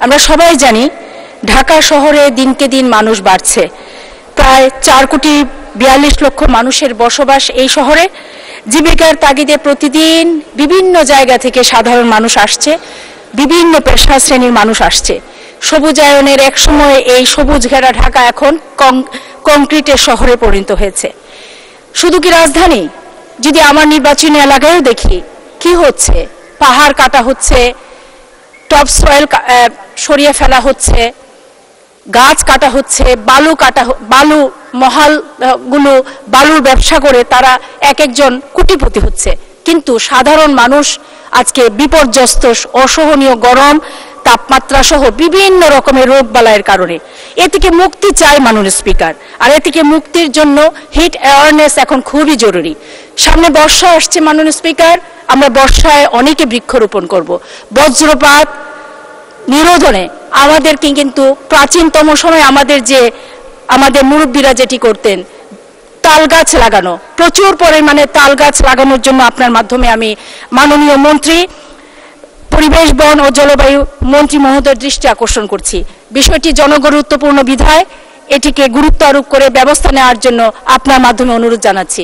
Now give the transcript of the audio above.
আমরা সবাই জানি ঢাকা শহরে দিনকে দিন মানুষ বাড়ছে। প্রায় 4,42,00,000 মানুষের বসবাস এই শহরে। জীবিকার তাগিদে প্রতিদিন বিভিন্ন জায়গা থেকে সাধারণ মানুষ আসছে, বিভিন্ন পেশা শ্রেণীর মানুষ আসছে। সবুজায়নের এক সময় এই সবুজ ঘেরা ঢাকা এখন কংক্রিটের শহরে পরিণত হয়েছে। শুধু কি রাজধানী, যদি আমার নির্বাচনী এলাকায়ও দেখি কি হচ্ছে, পাহাড় কাটা হচ্ছে, টপ সয়েল সরিয়ে ফেলা হচ্ছে, গাছ কাটা হচ্ছে, বালু মহালগুলো বালুর ব্যবসা করে তারা এক একজন কোটিপতি হচ্ছে। কিন্তু সাধারণ মানুষ আজকে বিপর্যস্ত, অসহনীয় গরম, তাপমাত্রা সহ বিভিন্ন রকমের রোগ বালাইয়ের কারণে। এ থেকে মুক্তি চাই মাননীয় স্পিকার, আর এ থেকে মুক্তির জন্য হিট অ্যাওয়ারনেস এখন খুবই জরুরি। সামনে বর্ষা আসছে মাননীয় স্পিকার, আমরা বর্ষায় অনেকে বৃক্ষরোপণ করব। বজ্রপাত নিরোধনে আমাদেরকে কিন্তু প্রাচীনতম সময় আমাদের মুরব্বীরা যেটি করতেন, তাল গাছ লাগানো, প্রচুর পরিমাণে তাল গাছ লাগানোর জন্য আপনার মাধ্যমে আমি মাননীয় মন্ত্রী, পরিবেশ বন ও জলবায়ু মন্ত্রী মহোদয়ের দৃষ্টি আকর্ষণ করছি। বিষয়টি জনগুরুত্বপূর্ণ বিধায় এটিকে গুরুত্ব আরোপ করে ব্যবস্থা নেওয়ার জন্য আপনার মাধ্যমে অনুরোধ জানাচ্ছি।